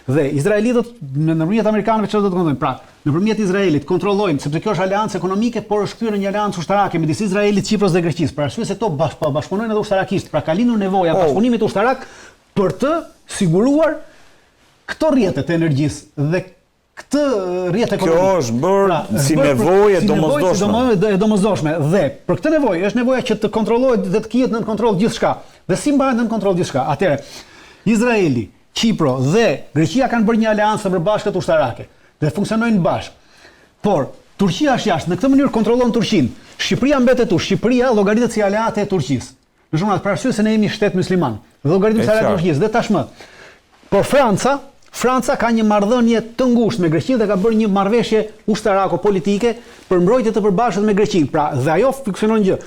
Dhe izraelitët nëpërmjet amerikanëve çfarë do të thonë? Pra, nëpërmjet Izraelit kontrollojnë, sepse kjo është aleancë ekonomike, por është kthyer në një aleancë ushtarake midis Izraelit, Çipros dhe Greqisë. Për arsye se këto bashkëpunojnë edhe ushtarakisht. Pra ka lindur nevoja bashkëpunimit ushtarak për të siguruar këto rrjete të energjisë dhe këtë rrjet ekonomik. Kjo është bërë si nevojë domosdoshme. Dhe për këtë nevojë është nevoja që të kontrollohet dhe të kihet nën kontroll gjithçka. Dhe si mbahet nën kontroll gjithçka? Atëherë, Izraeli, Çipro dhe Greqia kanë bërë një aleancë përbashkët ushtarake dhe funksionojnë bashkë. Por Turqia është jashtë, në këtë mënyrë kontrollon Turqinë. Shqipëria mbetet tu, Shqipëria llogaritet si aleate e Turqisë. Në shumë për arsye se ne jemi shtet musliman. Llogaritet si aleate e Turqisë dhe tashmë. Por Franca ka një marrëdhënie të ngushtë me Greqinë dhe ka bërë një marrëveshje ushtarako-politike për mbrojtje të përbashkët me Greqinë. Pra, dhe ajo funksionon gjë.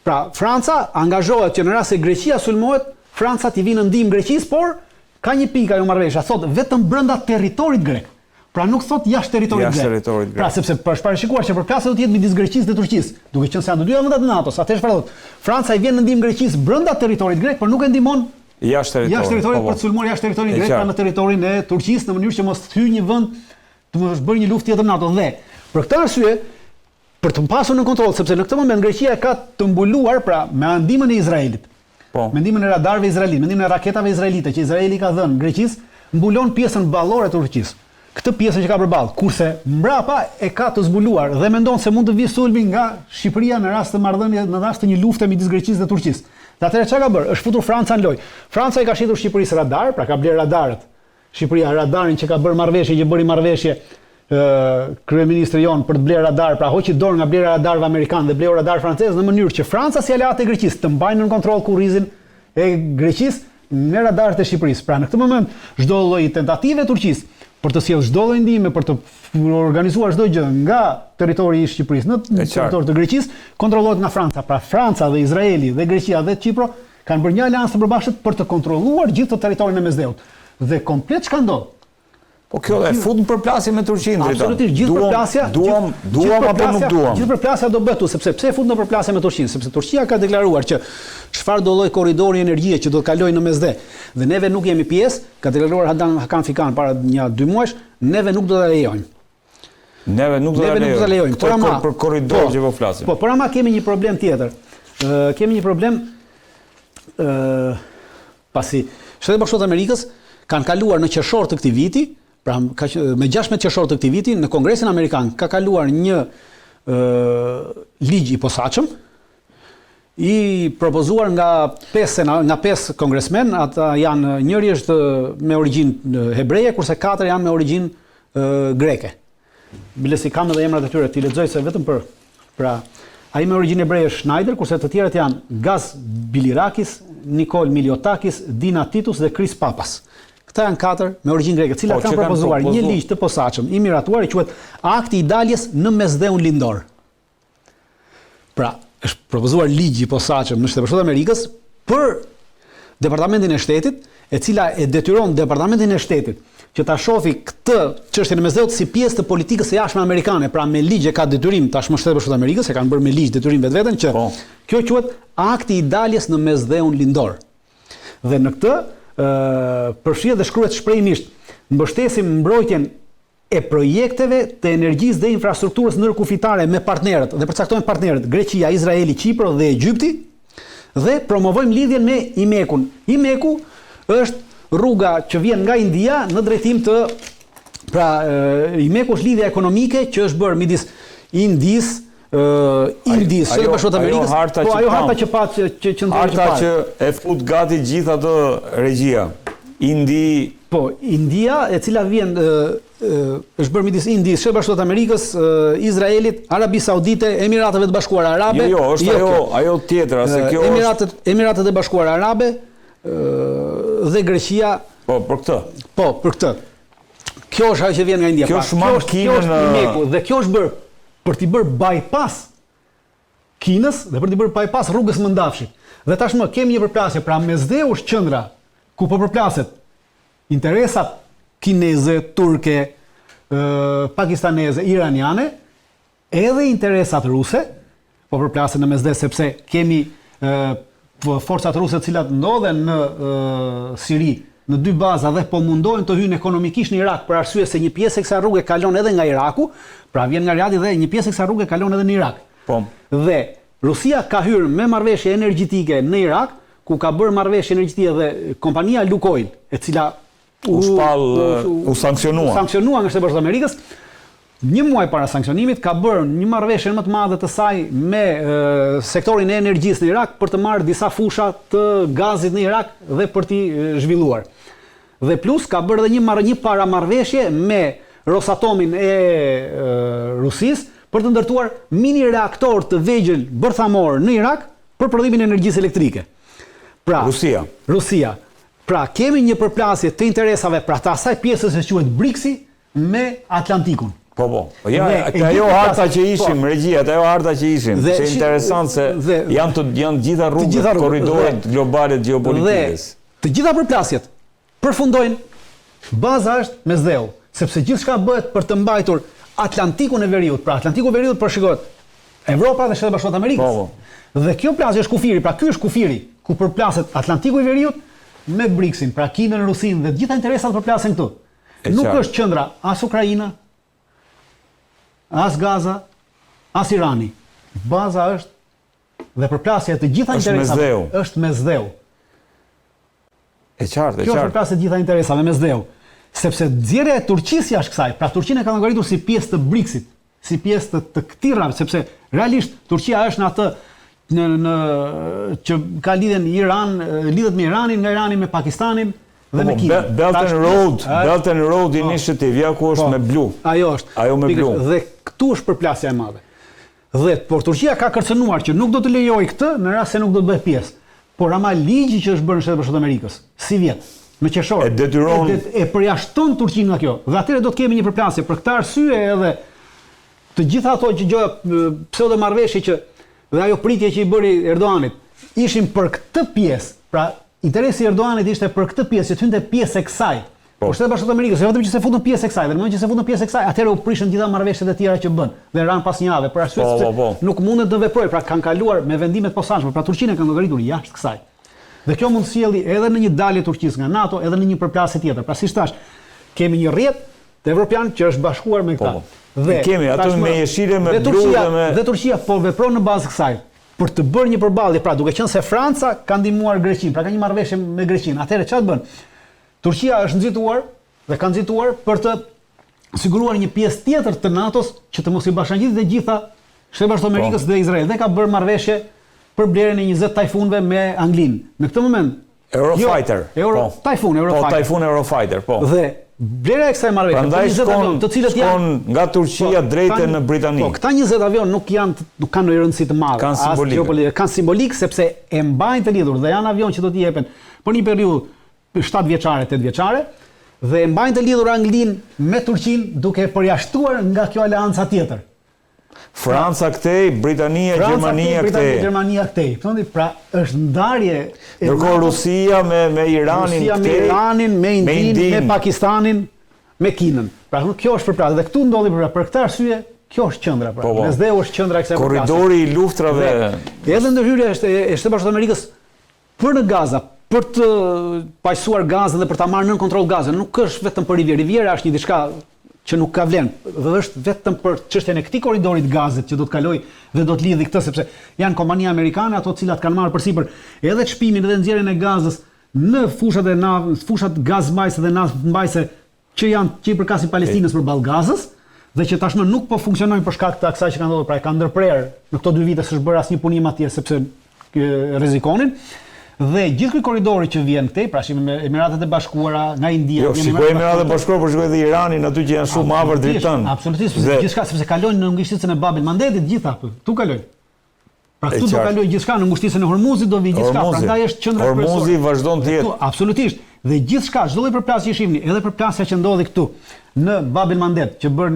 Pra, Franca angazhohet që në rast se Greqia sulmohet, Franca t'i vinë në ndihmë Greqisë, por ka një pikë ajo marrëveshja, thotë vetëm brenda territorit grek. Pra nuk thot jashtë territorit grek. Pra sepse është parashikuar që përplasja do të jetë midis Greqisë dhe Turqisë, duke qenë se janë të dyja vendet e NATO-s. Atëherë çfarë thotë? Franca i vjen në ndihmë Greqisë brenda territorit grek, por nuk e ndihmon jashtë territorit për të sulmuar jashtë territorit grek, pra në territorin e Turqisë në mënyrë që mos të hyjë një vend të mos bërë një luftë tjetër NATO. Dhe për këtë arsye, për të pasur në kontroll, sepse në këtë moment Greqia ka të mbuluar pra me ndihmën e Izraelit. Me ndihmën e radarëve izraelite, me ndihmën e raketave izraelite që Izraeli ka dhënë Greqisë, mbulon pjesën ballore të Turqisë. Këtë pjesën që ka përballë, kurse mbrapa e ka të zbuluar dhe mendon se mund të vijë sulmi nga Shqipëria në rast të marrëdhënie, në rast të një lufte midis Greqisë dhe Turqisë. Dhe atëherë çka ka bërë? Është futur Franca në lojë. Franca i ka shitur Shqipërisë radar, pra ka bler radarët. Shqipëria radarin që ka bërë marrëveshje, që bëri marrëveshje kryeministri jon për të bler radar, pra hoqi dorë nga blera radarëve amerikan dhe bleu radar francez në mënyrë që Franca si aleate e Greqisë të mbajnë në kontroll kurrizin e Greqisë në radarët e Shqipërisë. Pra në këtë moment çdo lloj tentative e Turqisë për të sjellë çdo lloj ndihme, për të organizuar çdo gjë nga territori i Shqipërisë në territor të Greqisë, kontrollohet nga Franca. Pra Franca dhe Izraeli dhe Greqia dhe Çipro kanë bërë një aleancë të përbashkët për të kontrolluar gjithë të territorin e Mesdheut. Dhe komplet çka ndodh. Po kjo e fut në përplasje me Turqinë. Absolutisht, gjithë përplasja, duam apo nuk duam. Gjithë përplasja do bëhet, sepse pse e fut në përplasje me Turqinë? Sepse Turqia ka deklaruar që çfarë do lloj korridori energjie që do të kalojë në Mesdhe. Dhe neve nuk jemi pjesë, ka deklaruar Hakan Fikan para 1-2 muajsh, neve nuk do ta lejojmë. Neve nuk do ta lejojmë. Për korridor që po flasim. Po, por ama kemi një problem tjetër. Kemi një problem pasi Shtetet Bashkuara të Amerikës kanë kaluar në qershor të këtij viti. Pra, me 16 qershor të këtij viti, në Kongresin Amerikan ka kaluar një ligj i posaçëm i propozuar nga 5 kongresmen. Ata janë, njëri është me origjinë hebreje, kurse 4 janë me origjinë greke. Bilesi kam edhe emrat e tyre, ti lexoj se vetëm pra ai me origjinë hebreje është Schneider, kurse të tjerët janë Gaz Bilirakis, Nikol Miliotakis, Dina Titus dhe Chris Papas. Këta janë 4 me origjinë greke, të cilat kanë propozuar një ligj të posaçëm i miratuar i quhet Akti i daljes në Mesdheun lindor. Pra, është propozuar ligj i posaçëm në Shtetet Bashkuara të Amerikës për Departamentin e Shtetit, e cila e detyron Departamentin e Shtetit që ta shohë këtë çështjen e Mesdheut si pjesë të politikës së jashtme amerikane. Pra me ligj e ka detyrim tashmë Shtetet Bashkuara të Amerikës, e kanë bërë me ligj detyrim vetveten që kjo quhet Akti i daljes në Mesdheun lindor. Dhe në këtë përfshihet dhe shkruhet shprehimisht: mbështesim mbrojtjen e projekteve të energjisë dhe infrastrukturës ndërkufitare me partnerët, dhe përcaktojnë partnerët Greqia, Izraeli, Çipro dhe Egjipti, dhe promovojmë lidhjen me IMEK-un. IMEK-u është rruga që vjen nga India në drejtim të IMEK-u është lidhja ekonomike që është bërë midis Indisë, Shtetet Bashkuara të Amerikës, po ajo harta që pat që harta që e fut gati gjithë ato regjia. India, e cila vjen është bërë midis Indisë, Shtetet Bashkuara të Amerikës, Izraelit, Arabisë Saudite, Emirateve të Bashkuara Arabe. Është ajo tjetra, se kjo Emiratet e Bashkuara Arabe dhe Greqia. Po, për këtë. Po, për këtë. Kjo është ajo që vjen nga India. Kjo është IMEK-u dhe kjo është bërë për t'i bërë bypass Kinës dhe për t'i bërë bypass rrugës Mëndafshit. Dhe tashmë kemi një përplasje, pra Mesdheu është qendra ku po përplaset interesat kineze, turke, pakistaneze, iraniane, edhe interesat ruse po përplasen në Mesdhe, sepse kemi forcat ruse të cilat ndodhen në Siri në 2 baza dhe po mundohen të hyjnë ekonomikisht në Irak për arsye se një pjesë e kësaj rruge kalon edhe nga Iraku, pra vjen nga Riadi dhe një pjesë e kësaj rruge kalon edhe në Irak. Po. Dhe Rusia ka hyrë me marrëveshje energjetike në Irak, ku ka bërë marrëveshje energjetike dhe kompania Lukoil, e cila u sankcionua nga Shtetet Bashkuara të Amerikës. Një muaj para sankcionimit ka bërë një marrëveshje më të madhe të saj me sektorin e energjisë në Irak për të marrë disa fusha të gazit në Irak dhe për t'i zhvilluar. Dhe plus ka bërë edhe një paramarrëveshje me Rosatomin e Rusisë për të ndërtuar mini reaktor të vegjël bërthamor në Irak për prodhimin e energjisë elektrike. Pra, Rusia. Pra, kemi një përplasje të interesave pra të asaj pjesës që quhet BRICS-i me Atlantikun. Po. Ja, ajo harta që ishim, regjia, ajo harta që ishim, që interesant se janë gjitha rrugët, korridoret globale të geopolitikës. Dhe të gjitha përplasjet përfundojnë, baza është Mesdheu, sepse gjithçka bëhet për të mbajtur Atlantikun e Veriut. Pra Atlantiku i Veriut përshikohet Evropa dhe Shtetet Bashkuara të Amerikës. Dhe kjo plasje është kufiri, pra ky është kufiri ku përplaset Atlantiku i Veriut me BRICS-in, pra Kinën, Rusinë dhe gjitha interesat përplasen këtu. Nuk është qendra as Ukraina, as Gaza, as Irani. Baza është dhe përplasja të gjitha interesave është Mesdheu. E qartë. Kjo është përplasja të gjitha interesave Mesdheu. Sepse nxjerrja e Turqisë jashtë kësaj, pra Turqinë e ka llogaritur si pjesë të BRICS-it, si pjesë të këtij rrami, sepse realisht Turqia është në atë që ka lidhen lidhet me Iranin, nga Irani me Pakistanin dhe me Kinën. Belt and Road Initiative, ja ku është me blu. Ajo me blu. Dhe këtu është përplasja e madhe. Dhe por Turqia ka kërcënuar që nuk do të lejojë këtë në rast se nuk do të bëhet pjesë. Por ama ligji që është bërë në Shtetet Bashkuara të Amerikës, si vjet, me qershor, e përjashton Turqinë nga kjo. Dhe atëherë do të kemi një përplasje për këtë arsye edhe të gjitha ato që pseudo marrëveshje që dhe ajo pritje që i bëri Erdoganit ishin për këtë pjesë. Pra interesi i Erdoganit ishte për këtë pjesë, që të hynte pjesë e kësaj. Por Shtetet Bashkuara të Amerikës, jo vetëm që se futën pjesë e kësaj, dhe në moment që se futën pjesë e kësaj, atëherë u prishën gjitha marrëveshjet e tjera që bën dhe ran pas një javë, për arsye se nuk mundet të veprojë, pra kanë kaluar me vendime të posaçme, pra Turqinë kanë llogaritur jashtë kësaj. Dhe kjo mund sjellë edhe në një dalje Turqisë nga NATO, edhe në një përplasje tjetër. Pra siç thash, kemi një rrjet të evropian që është bashkuar me këta. Dhe kemi aty me jeshile, me blu dhe Turqia po vepron në bazë kësaj për të bërë një përballje, pra duke qenë se Franca ka ndihmuar Greqinë, pra ka një marrëveshje me Greqinë. Atëherë çfarë bën? Turqia është nxituar dhe ka nxituar për të siguruar një pjesë tjetër të NATO-s që të mos i bashkangjitë të gjitha Shtetet Bashkuara të Amerikës dhe Izrael. Dhe ka bërë marrëveshje për blerjen e 20 tajfunëve me Anglinë. Në këtë moment Eurofighter. Tajfun Eurofighter, po. Dhe blerja e kësaj marrëveshje, prandaj shkon nga Turqia drejt në Britani. Po, këta 20 avion nuk kanë ndonjë rëndësi të madhe. Kanë simbolik sepse e mbajnë të lidhur dhe janë avion që do t'i jepen për një periudhë 7 vjeçare, 8 vjeçare dhe e mbajnë të lidhur Anglinë me Turqinë duke përjashtuar nga kjo aleanca tjetër. Franca këtej, Britania, Gjermania këtej. Pra është ndarje. Ndërkohë Rusia me Iranin, me Indinë, me Pakistanin, me Kinën. Pra kjo është përplasje dhe këtu ndodhi për këtë arsye, kjo është qendra pra. Mesdheu është qendra e kësaj përplasje. Korridori i luftrave. Edhe ndërhyrja e Shtetit Bashkuar të Amerikës për në Gaza, për të paqësuar Gazën dhe për ta marrë nën kontroll Gazën, nuk është vetëm për Rivierë. Riviera është një diçka që nuk ka vlenë, dhe është vetëm për çështjen e këtij korridorit Gazit që do të kalojë dhe do të lidhë këtë, sepse janë kompania amerikane ato të cilat kanë marrë përsipër edhe çpimin dhe nxjerrjen e gazës në fushat gazmbajtëse dhe naftmbajtëse që i përkasin Palestinës përballë Gazës, dhe që tashmë nuk po funksionojnë për shkak të asaj që kanë ndodhur, pra e kanë ndërprerë në këto 2 vite s'është bërë asnjë punim atje sepse rrezikonin. Dhe gjithë ky korridori që vjen këtej, pra shihim me Emiratet e Bashkuara, nga India, shikoj Emiratet e Bashkuara, por shikoj edhe Iranin, aty që janë shumë afër drejtën. Absolutisht, gjithçka sepse kalojnë në ngushticën e Bab el Mandetit gjitha këtu. Tu kalojnë. Pra këtu do kalojë gjithçka në ngushticën e Hormuzit, do vi gjithçka, prandaj është qendra kryesore. Hormuzi vazhdon të jetë. Absolutisht. Dhe gjithçka, çdo lloj përplasje që shihni, edhe përplasja që ndodhi këtu në Bab el Mandeb që bën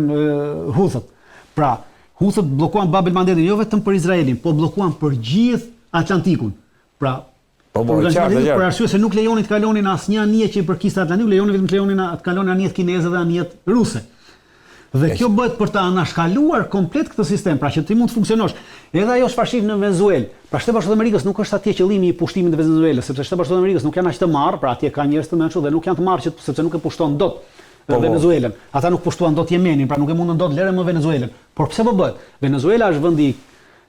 Huthët. Pra, Huthët bllokuan Bab el Mandetin jo vetëm për Izraelin, po bllokuan për gjithë Atlantikun. Pra për arsye se nuk lejonin të kalonin asnjë anije që i përkiste Atlantikut, lejonin vetëm të lejonin të kalonin anijet kineze dhe anijet ruse. Dhe kjo bëhet për të anashkaluar komplet këtë sistem, pra që ti mund të funksionosh. Edhe ajo çfarë në Venezuelë. Pra Shteti Bashkuar të Amerikës nuk është atje qëllimi i pushtimit të Venezuelës, sepse Shteti Bashkuar të Amerikës nuk janë aq të marrë, pra atje ka njerëz të mençur dhe nuk janë të marrë sepse nuk e pushton dot Venezuelën. Ata nuk pushtuan dot Yemenin, pra nuk e mundën dot lere më Venezuelën. Por pse po bëhet? Venezuela është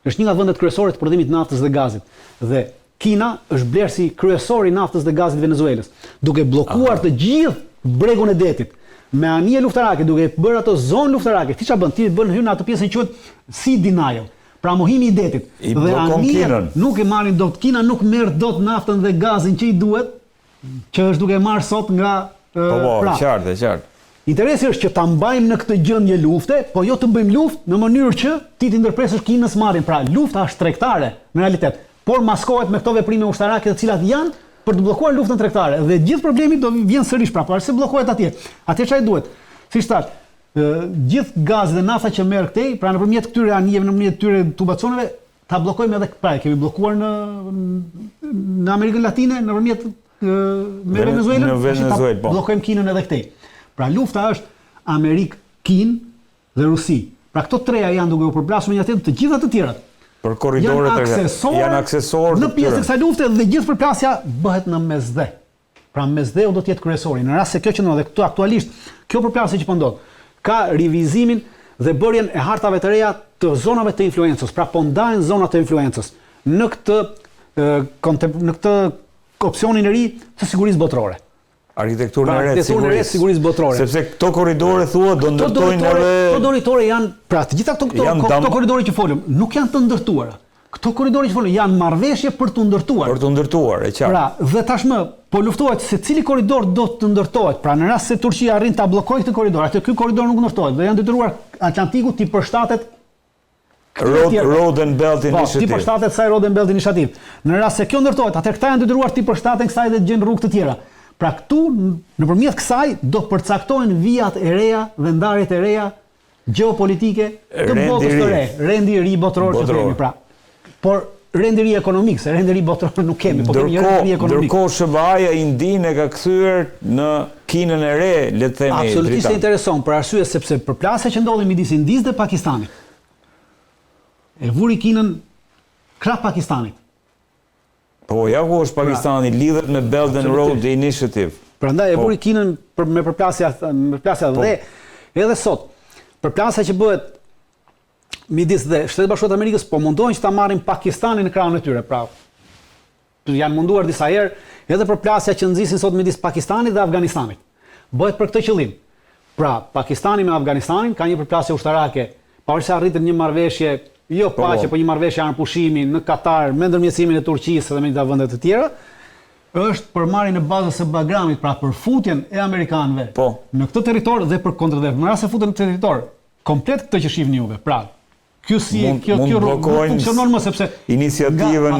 është një nga vendet kryesore të prodhimit naftës dhe gazit. Dhe Kina është blerësi kryesor i naftës dhe gazit të Venezuelës, duke bllokuar të gjithë bregun e detit. Me anije luftarake, duke bërë ato zonë luftarake, ti çfarë bën? Ti bën hyn atë pjesën që quhet sea denial, pra mohimi i detit. Dhe anije nuk e marrin dot, Kina nuk merr dot naftën dhe gazin që i duhet, që është duke marrë sot nga qartë. Interesi është që ta mbajmë në këtë gjendje lufte, po jo të bëjmë luftë në mënyrë që ti të ndërpresësh Kinës marrin. Pra lufta është tregtare në realitet, por maskohet me këto veprime ushtarake të cilat janë për të bllokuar luftën tregtare. Dhe gjithë problemi do vjen sërish pra, se bllokohet atje. Atje çfarë duhet? Siç thash, gjithë gazi dhe nafta që merr këtej, pra nëpërmjet këtyre anijeve, nëpërmjet këtyre tubaconeve, ta bllokojmë edhe pra kemi bllokuar në Amerikën Latine nëpërmjet me Venezuelën, bllokojmë Kinën edhe këtej. Pra lufta është Amerikë, Kinë dhe Rusi. Pra këto treja janë duke u përplasur me një tjetër të gjitha të tjerat. Për korridoret janë aksesor në pjesë të kësaj lufte dhe gjithë përplasja bëhet në mesdhe. Pra mesdheu do të jetë kryesori. Në rast se kjo qëndron dhe këtu aktualisht kjo përplasje që po ndodh, ka rivizimin dhe bërjen e hartave të reja të zonave të influencës. Pra po ndahen zonat të influencës në këtë opsionin e ri të sigurisë botërore. Arkitekturën e re të sigurisë botërore. Sepse këto korridore thua do ndërtojnë edhe këto korridore janë, pra të gjitha këto korridore që folëm, nuk janë të ndërtuara. Këto korridore që folëm janë marrëveshje për të ndërtuar. Për të ndërtuar, e qartë. Pra, dhe tashmë po luftohet se cili korridor do të ndërtohet. Pra në rast se Turqia arrin ta bllokojë këtë korridor, atë ky korridor nuk ndërtohet. Dhe janë detyruar Atlantiku ti përshtatet Road and Belt Initiative. Ti përshtatet kësaj Road and Belt Initiative. Në rast se kjo ndërtohet, atëherë këta janë detyruar ti përshtaten kësaj dhe të gjejnë rrugë të tjera. Pra këtu, nëpërmjet kësaj, do përcaktohen vijat e reja dhe ndarjet e reja gjeopolitike të botës të re. Rendi i ri botëror që themi, pra. Por rendi i ri ekonomik, se rendi i ri botëror nuk kemi, po kemi rendi i ri ekonomik. Ndërkohë SBA-ja Indinë e ka kthyer në Kinën e re, le të themi. Absolutisht e intereson, për arsye sepse përplasja që ndodhi midis Indisë dhe Pakistanit e vuri Kinën krah Pakistanit. Po, ja ku është Pakistani, lidhet me Belt and Road Initiative. Prandaj e vuri Kinën me përplasja dhe edhe sot, përplasja që bëhet midis dhe Shtetet Bashkuara të Amerikës po mundohen që ta marrin Pakistanin në krahun e tyre. Pra, janë munduar disa herë edhe përplasja që nxisin sot midis Pakistanit dhe Afganistanit. Bëhet për këtë qëllim. Pra, Pakistani me Afganistanin ka një përplasje ushtarake, pavarësisht se arritën një marrëveshje jo paqe, po një marrëveshje anëpushimi në Katar me ndërmjetësimin e Turqisë dhe me disa vende të tjera, është për marrjen e bazës së Bagramit, pra për futjen e amerikanëve në këtë territor dhe për kontradhënë. Në rast se futen në territor, komplet këtë që shihni juve. Pra, kjo funksionon më sepse iniciativën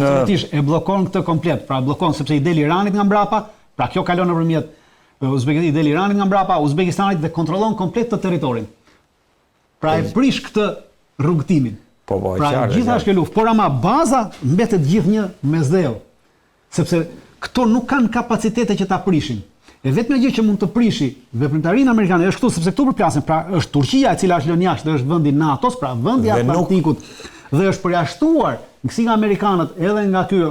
e bllokon këtë komplet. Pra bllokon sepse i del Iranit nga mbrapa, pra kjo kalon nëpërmjet Uzbekistanit, i del Iranit nga mbrapa, Uzbekistanit dhe kontrollon komplet të territorin. Pra e prish këtë rrugtimin. Pra gjitha është kjo luftë, por ama baza mbetet gjithë një mesdheu. Sepse këto nuk kanë kapacitete që ta prishin. E vetmja gjë që mund të prishi veprimtarinë amerikane është këtu, sepse këtu përplasen, pra është Turqia e cila është lënë jashtë, është vendi NATO-s, pra vendi i Atlantikut, dhe është përjashtuar si nga amerikanët edhe nga ky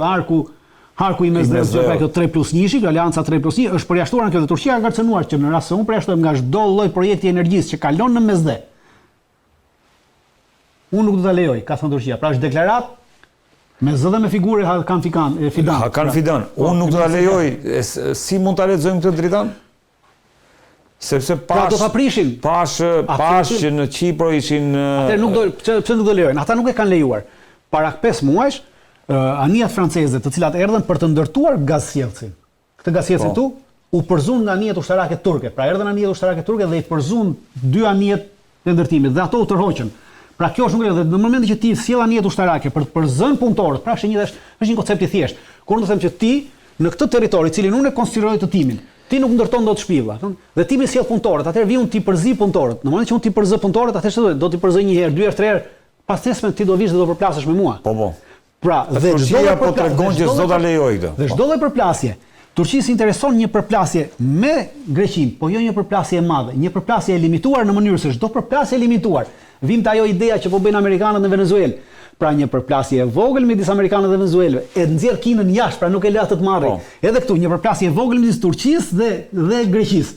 harku i mesdheut, pra kjo 3+1, alianca 3+1, është përjashtuar nga kjo dhe Turqia ka kërcënuar që në rast se unë përjashtohem nga çdo lloj projekti energjisë që kalon në mesdhe, unë nuk do ta lejoj, ka thënë Turqia. Pra është deklarat me zë dhe me figure Hakan Fidan. Unë nuk do ta lejoj. Si mund ta lexojmë këtë dritan? Sepse do ta prishin. Pash që në Kipro ishin pse nuk do lejojnë? Ata nuk e kanë lejuar. Para 5 muajsh, anijat franceze, të cilat erdhën për të ndërtuar gazsjellsin. Këtë gazsjellsin këtu u përzun nga anijet ushtarake turke. Pra erdhën anijet ushtarake turke dhe i përzun 2 anijet të ndërtimit dhe ato u tërhoqën. Pra kjo është nuk edhe në momentin që ti sjell anijet ushtarake për të përzën punëtorët, pra është një koncept i thjeshtë. Kur do të them që ti në këtë territor i cilin unë e konsideroj të timin, ti nuk ndërton dot shtëpilla, dhe ti më sjell punëtorët, atëherë vi unë ti përzi punëtorët. Në momentin që unë ti përzë punëtorët, atëherë do ti përzoj 1 herë, 2 herë, 3 herë, pastaj ti do vish dhe do përplasesh me mua. Po. Pra, dhe çdo po tregon që s'do ta lejoj këtë. Dhe çdo lloj përplasje Turqisë intereson një përplasje me Greqinë, po jo një përplasje e madhe, një përplasje e limituar në mënyrë se çdo përplasje e limituar, vim të ajo ideja që po bëjnë amerikanët në Venezuelë. Pra një përplasje e vogël midis amerikanëve dhe venezuelëve, e nxjerr Kinën jashtë, pra nuk e lë të marrë. Edhe këtu një përplasje e vogël midis Turqisë dhe Greqisë.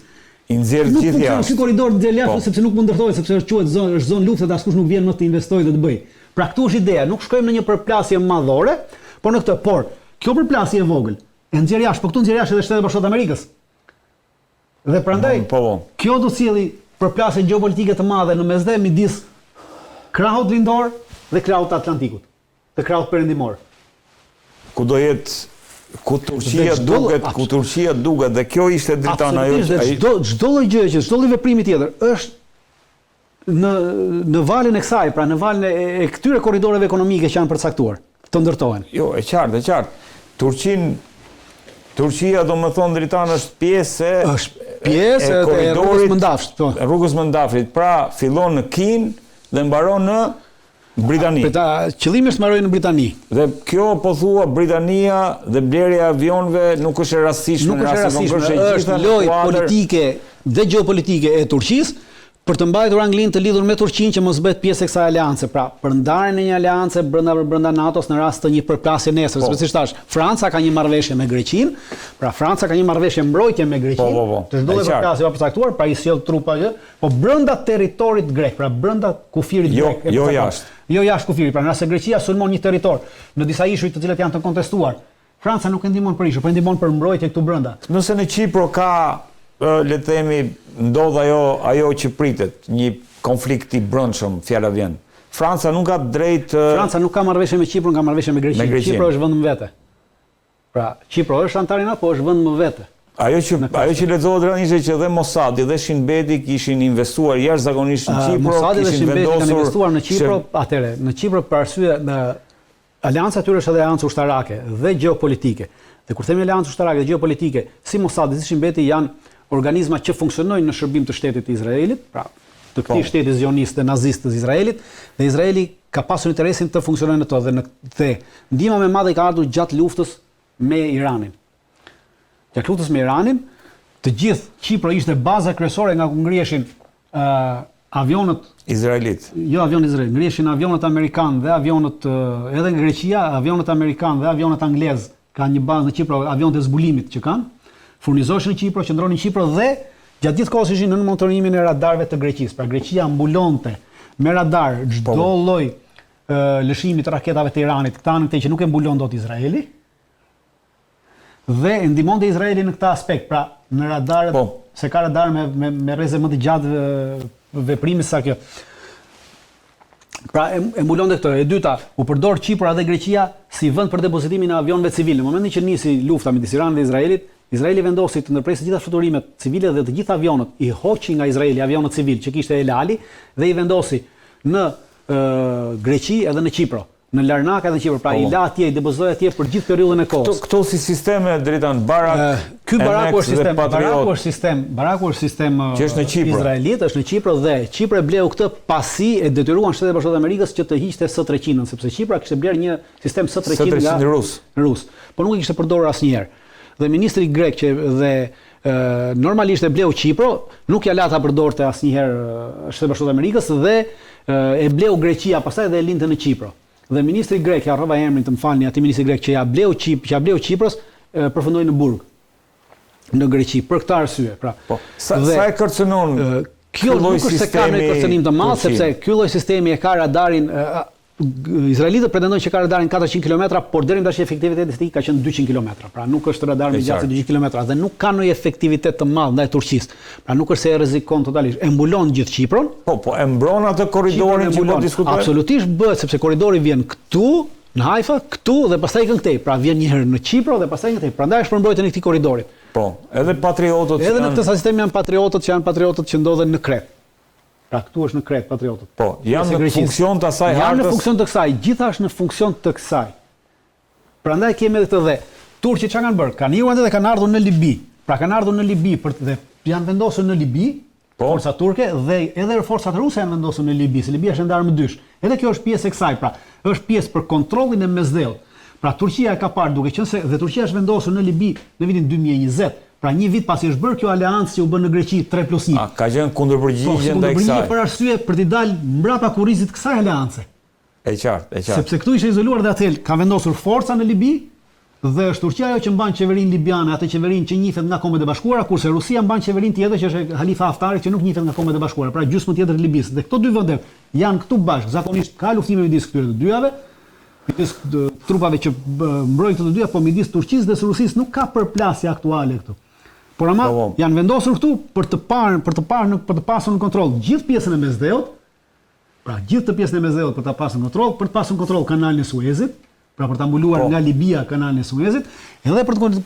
I nxjerr gjithë jashtë. Ky korridor nxjerr jashtë sepse nuk mund ndërtohet, sepse është zonë lufte dhe askush nuk vjen më të investojë dhe të bëjë. Pra këtu është ideja, nuk shkojmë në një përplasje madhore, por në këtë, por kjo përplasje e vogël e nxjerr jashtë, po këtu nxjerr jashtë edhe Shtetet Bashkuara të Amerikës. Dhe prandaj kjo do sjellë përplasje gjeopolitike të madhe në mesdhe midis krahut lindor dhe krahut atlantikut, dhe krahut perëndimor. Ku do jetë ku Turqia duket dhe kjo ishte dritana ajo. Çdo lloj gjëje që çdo lloj veprimi tjetër është në valën e kësaj, pra në valën e këtyre korridoreve ekonomike që janë përcaktuar, të ndërtohen. Jo, e qartë. Turqia do më thonë dritana është pjesë e rrugës Mëndafshit. Rrugës Mëndafshit, pra fillon në Kinë dhe mbaron në Britani. Qëllimi është mbarojë në Britani. Dhe kjo po thua Britania dhe blerja e avionëve nuk është e rastishme, është lojë politike dhe gjeopolitike e Turqisë për të mbajtur Anglinë të lidhur me Turqinë që mos bëhet pjesë e kësaj aleance. Pra, për ndarjen e një aleance brenda NATO-s në rast të një përplasje nesër, sepse si thash, Franca ka një marrëveshje me Greqinë, pra Franca ka një marrëveshje mbrojtje me Greqinë. Të çdo përplasje pa përcaktuar, pra i sjell trupa gjë, po brenda territorit grek, pra brenda kufirit grek. Jo jashtë. Jo jashtë kufirit, pra nëse Greqia sulmon një territor në disa ishuj të cilat janë të kontestuar, Franca nuk e ndihmon për ishuj, por e ndihmon për mbrojtje këtu brenda. Nëse në Kipro ka le të themi ndodh ajo që pritet, një konflikt i brendshëm, fjala vjen. Franca nuk ka drejt. Franca nuk ka marrëveshje me Kiprin, ka marrëveshje me Greqinë. Kipro është vend më vete. Pra, Kipro është antar i NATO, po është vend më vete. Ajo që lexohet ishte që dhe Mossadi dhe Shin Beti kishin investuar jashtëzakonisht në Kipro, Mossadi dhe Shin Beti kanë investuar në Kipro, atëherë, në Kipro për arsye në aleanca tyre është edhe aleancë ushtarake dhe gjeopolitike. Dhe kur themi aleancë ushtarake dhe gjeopolitike, si Mossadi, si Shin Beti janë organizma që funksionojnë në shërbim të shtetit të Izraelit, pra të këtij shteti zionist dhe nazist të Izraelit, dhe Izraeli ka pasur interesin të funksionojnë ato dhe ndihma më e madhe ka ardhur gjatë luftës me Iranin. Gjatë luftës me Iranin, të gjithë Kipro ishte baza kryesore nga ku ngriheshin avionët izraelit. Jo avionët izraelit, ngriheshin avionët amerikanë dhe avionët edhe nga Greqia, avionët amerikanë dhe avionët anglez kanë një bazë në Kipro, avionët e zbulimit që kanë. Furnizoheshin në Kipro, qëndronin në Kipro dhe gjatë gjithë kohës ishin në monitorimin e radarëve të Greqisë. Pra Greqia mbulonte me radar çdo lloj lëshimi të raketave të Iranit, këta në këtë që nuk e mbulon dot Izraeli. Dhe e ndihmonte Izraelin në këtë aspekt, pra në radarët, se ka radar me rreze më të gjatë veprimi sa kjo. Pra e mbulonte këtë. E dyta, u përdor Kipra dhe Greqia si vend për depozitimin e avionëve civil. Në momentin që nisi lufta midis Iranit dhe Izraelit, Izraeli vendosi të ndërpresë të gjitha fluturimet civile dhe të gjitha avionët, i hoqi nga Izraeli avionët civil që kishte El Ali dhe i vendosi në Greqi edhe në Kipro, në Larnaka dhe në Kipro. Pra i la atje, i depozitoi atje për gjithë periudhën e kohës. Këto si sisteme dritan Barak. Ky Baraku është sistem që është në Kipro. Izraelit, është në Kipro dhe Kipro e bleu këtë pasi e detyruan Shtetet Bashkuara të Amerikës që të hiqte S-300-ën, sepse Kipra kishte bler një sistem S-300 nga rus, por nuk e kishte përdorur asnjëherë. Dhe ministri grek që dhe normalisht e bleu Kipro, nuk ja la ta përdorte asnjëherë Shtetet Bashkuara të Amerikës dhe e bleu Greqia, pastaj dhe e linte në Kipro. Dhe ministri grek, ja harrova emrin, të më falni, aty ministri grek që ja bleu Kipros, përfundoi në Burg, në Greqi, për këtë arsye. Pra, sa e kërcënon kjo nuk është se ka në kërcënim të madh, sepse ky lloj sistemi e ka radarin. Izraelitët pretendojnë që ka radarin 400 km, por deri tash efektiviteti i tij ka qenë 200 km. Pra nuk është radar me gjatësi 200 km dhe nuk ka ndonjë efektivitet të madh ndaj Turqisë. Pra nuk është se e rrezikon totalisht. E mbulon gjithë Kipron. Po e mbron atë korridorin që po diskutojmë. Absolutisht bëhet, sepse korridori vjen këtu në Haifa, këtu dhe pastaj këtej. Pra vjen një herë në Kipro dhe pastaj këtej. Prandaj është për mbrojtjen e këtij korridori. Po, edhe patriotët. Edhe në këtë sistem janë patriotët që ndodhen në Kret. Pra këtu është në Kret patriotët. Po, janë në funksion të asaj hartës. Janë në funksion të kësaj, gjitha është në funksion të kësaj. Prandaj kemi edhe këtë dhe turqit çka kanë bërë? Kanë iur dhe kanë ardhur në Libi. Pra kanë ardhur në Libi dhe janë vendosur në Libi, forcat turke dhe edhe forcat ruse janë vendosur në Libi, se Libia është ndarë më dysh. Edhe kjo është pjesë e kësaj, pra është pjesë për kontrollin e mesdhell. Pra Turqia e ka parë duke qenë se dhe Turqia është vendosur në Libi në vitin 2020. Pra një vit pasi është bërë kjo aleancë që u bën në Greqi 3+1. Ka qenë kundërpërgjigje ndaj kësaj. Për arsye për t'i dalë mbrapa kurrizit kësaj aleance. E qartë. Sepse këtu ishte izoluar dhe atë ka vendosur forca në Libi dhe është Turqia ajo që mban qeverinë libiane, atë qeverinë që njihet nga Kombet e Bashkuara, kurse Rusia mban qeverinë tjetër që është Halifa Haftarit që nuk njihet nga Kombet e Bashkuara, pra gjysmë tjetër e Libisë. Dhe këto dy vende janë këtu bashkë, zakonisht ka luftime midis këtyre të dyjave, midis trupave që mbrojnë këto të dyja, po midis Turqisë dhe Rusisë nuk ka përplasje aktuale këtu. Por ama janë vendosur këtu për të pasur në kontroll gjithë pjesën e Mesdheut, pra gjithë të pjesën e Mesdheut për ta pasur në kontroll, për të pasur në kontroll kanalin e Suezit, pra për ta mbuluar nga Libia kanalin e Suezit, edhe për të